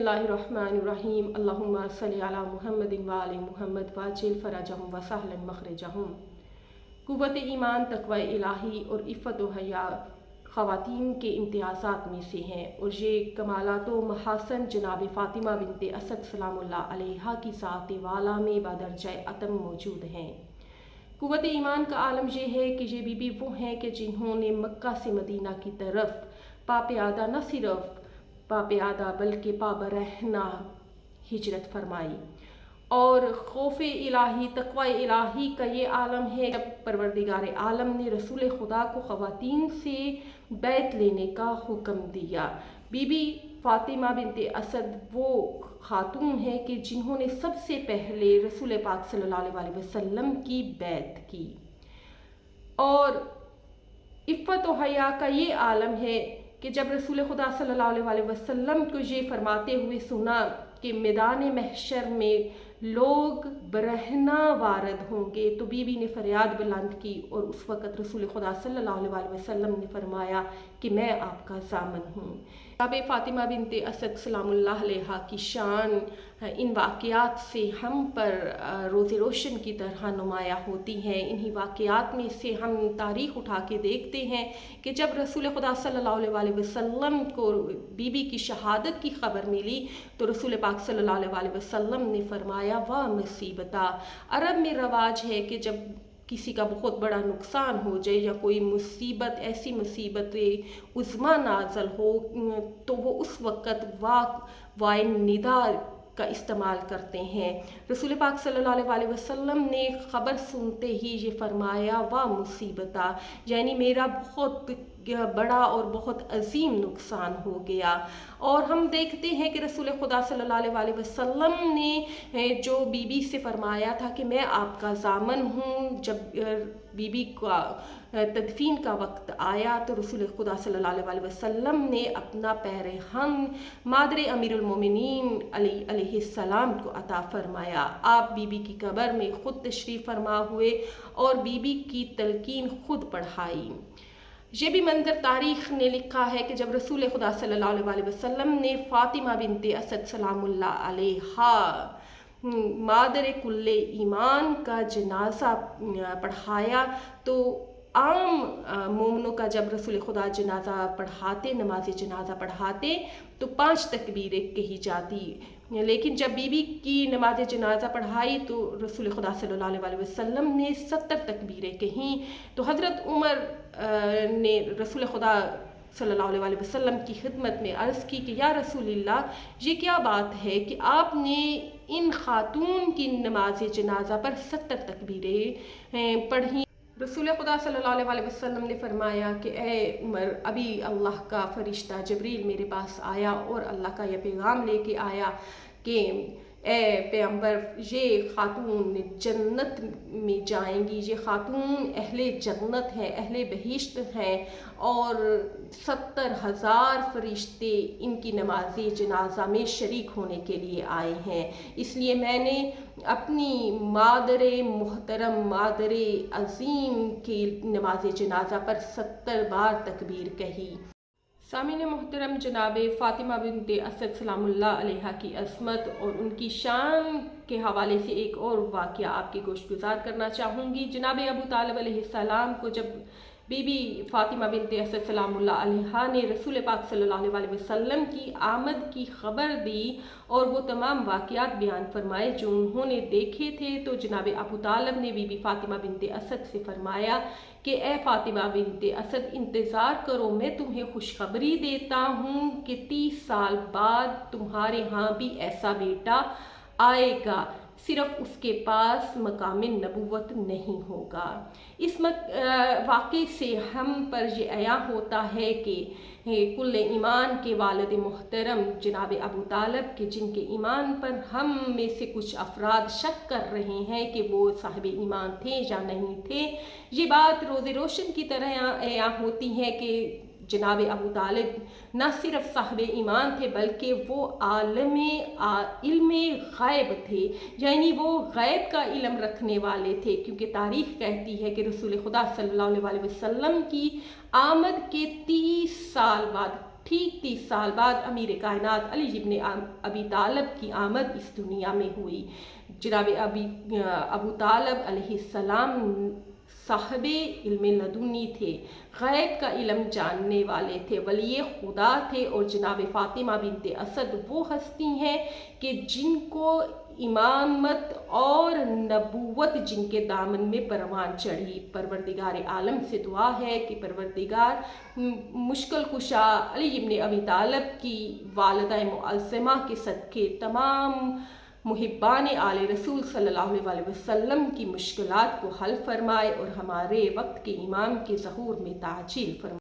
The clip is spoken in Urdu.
اللہ الرحمن الرحیم اللہم صلی علی محمد وآل محمد واجل فرجہم وسہل مخرجہم۔ قوت ایمان تقوی الہی اور عفت و حیا خواتین کے امتیازات میں سے ہیں، اور یہ کمالات و محاسن جناب فاطمہ بنت اسد سلام اللہ علیہا کی ذات والا میں بدرجہ اتم موجود ہیں۔ قوت ایمان کا عالم یہ ہے کہ یہ بی وہ ہیں کہ جنہوں نے مکہ سے مدینہ کی طرف پاپیادہ نہ صرف پاپیادہ بلکہ پابرہنہ ہجرت فرمائی، اور خوف الہی تقوی الہی کا یہ عالم ہے جب پروردگار عالم نے رسول خدا کو خواتین سے بیعت لینے کا حکم دیا۔ بی بی فاطمہ بنت اسد وہ خاتون ہے کہ جنہوں نے سب سے پہلے رسول پاک صلی اللہ علیہ وسلم کی بیعت کی، اور عفت و حیا کا یہ عالم ہے کہ جب رسول خدا صلی اللہ علیہ وسلم کو یہ فرماتے ہوئے سنا کہ میدان محشر میں لوگ برہنہ وارد ہوں گے، تو بی بی نے فریاد بلند کی، اور اس وقت رسول خدا صلی اللہ علیہ وسلم نے فرمایا کہ میں آپ کا ضامن ہوں۔ جناب فاطمہ بنت اسد سلام اللہ علیہا کی شان ان واقعات سے ہم پر روز روشن کی طرح نمایاں ہوتی ہیں۔ انہی واقعات میں سے ہم تاریخ اٹھا کے دیکھتے ہیں کہ جب رسول خدا صلی اللہ علیہ وسلم کو بی بی کی شہادت کی خبر ملی تو رسول پاک صلی اللہ علیہ وسلم نے فرمایا واہ مصیبتہ۔ عرب میں رواج ہے کہ جب کسی کا بہت بڑا نقصان ہو جائے یا کوئی مصیبت ایسی مصیبت عظمیٰ نازل ہو تو وہ اس وقت وائے ندا کا استعمال کرتے ہیں۔ رسول پاک صلی اللہ علیہ وسلم نے خبر سنتے ہی یہ فرمایا واہ مصیبتہ، یعنی میرا بہت بڑا اور بہت عظیم نقصان ہو گیا۔ اور ہم دیکھتے ہیں کہ رسول خدا صلی اللہ علیہ وسلم نے جو بی بی سے فرمایا تھا کہ میں آپ کا ضامن ہوں، جب بی بی کا تدفین کا وقت آیا تو رسول خدا صلی اللہ علیہ وسلم نے اپنا پیرہن مادر امیر المومنین علی علیہ السلام کو عطا فرمایا۔ آپ بی بی کی قبر میں خود تشریف فرما ہوئے اور بی بی کی تلقین خود پڑھائی۔ یہ بھی منظر تاریخ نے لکھا ہے کہ جب رسول خدا صلی اللہ علیہ وسلم نے فاطمہ بنت اسد سلام اللہ علیہا مادر کل ایمان کا جنازہ پڑھایا تو عام مومنوں کا جب رسول خدا جنازہ پڑھاتے، نماز جنازہ پڑھاتے تو 5 تکبیریں کہی جاتی، لیکن جب بی بی کی نماز جنازہ پڑھائی تو رسول خدا صلی اللہ علیہ وسلم نے 70 تکبیریں کہیں۔ تو حضرت عمر نے رسول خدا صلی اللہ علیہ وسلم کی خدمت میں عرض کی کہ یا رسول اللہ، یہ کیا بات ہے کہ آپ نے ان خاتون کی نماز جنازہ پر 70 تکبیریں پڑھیں؟ رسول خدا صلی اللہ علیہ وسلم نے فرمایا کہ اے عمر، ابھی اللہ کا فرشتہ جبریل میرے پاس آیا اور اللہ کا یہ پیغام لے کے آیا کہ اے پیغمبر، یہ خاتون جنت میں جائیں گی، یہ خاتون اہل جنت ہیں، اہل بہشت ہیں، اور 70,000 فرشتے ان کی نماز جنازہ میں شریک ہونے کے لیے آئے ہیں۔ اس لیے میں نے اپنی مادر محترم، مادر عظیم کی نماز جنازہ پر 70 بار تکبیر کہی۔ سامعین محترم، جناب فاطمہ بنت اسد سلام اللہ علیہا کی عظمت اور ان کی شان کے حوالے سے ایک اور واقعہ آپ کے گوشت گزار کرنا چاہوں گی۔ جناب ابو طالب علیہ السلام کو جب بی بی فاطمہ بنت اسد سلام اللہ علیہا نے رسول پاک صلی اللہ علیہ وسلم کی آمد کی خبر دی اور وہ تمام واقعات بیان فرمائے جو انہوں نے دیکھے تھے، تو جناب ابو طالب نے بی بی فاطمہ بنت اسد سے فرمایا کہ اے فاطمہ بنت اسد، انتظار کرو، میں تمہیں خوشخبری دیتا ہوں کہ 30 سال بعد تمہارے ہاں بھی ایسا بیٹا آئے گا، صرف اس کے پاس مقام نبوت نہیں ہوگا۔ اس واقعے سے ہم پر یہ عیاں ہوتا ہے کہ کل ایمان کے والد محترم جناب ابو طالب کے جن کے ایمان پر ہم میں سے کچھ افراد شک کر رہے ہیں کہ وہ صاحب ایمان تھے یا نہیں تھے، یہ بات روز روشن کی طرح عیاں ہوتی ہے کہ جناب ابو طالب نہ صرف صاحب ایمان تھے بلکہ وہ عالم علم غیب تھے، یعنی وہ غیب کا علم رکھنے والے تھے، کیونکہ تاریخ کہتی ہے کہ رسول خدا صلی اللہ علیہ وسلم کی آمد کے 30 سال بعد ٹھیک 30 سال بعد امیر کائنات علی ابن ابی طالب کی آمد اس دنیا میں ہوئی۔ جناب ابو طالب علیہ السلام صاحب علم لدنی تھے، غیب کا علم جاننے والے تھے، ولی خدا تھے، اور جناب فاطمہ بنت اسد وہ ہستی ہیں کہ جن کو امامت اور نبوت جن کے دامن میں پروان چڑھی۔ پروردگار عالم سے دعا ہے کہ پروردگار مشکل کشا علی ابن ابی طالب کی والدہ معظمہ کے صدقے تمام محبان آل رسول صلی اللہ علیہ وسلم کی مشکلات کو حل فرمائے اور ہمارے وقت کے امام کے ظہور میں تعجیل فرمائے۔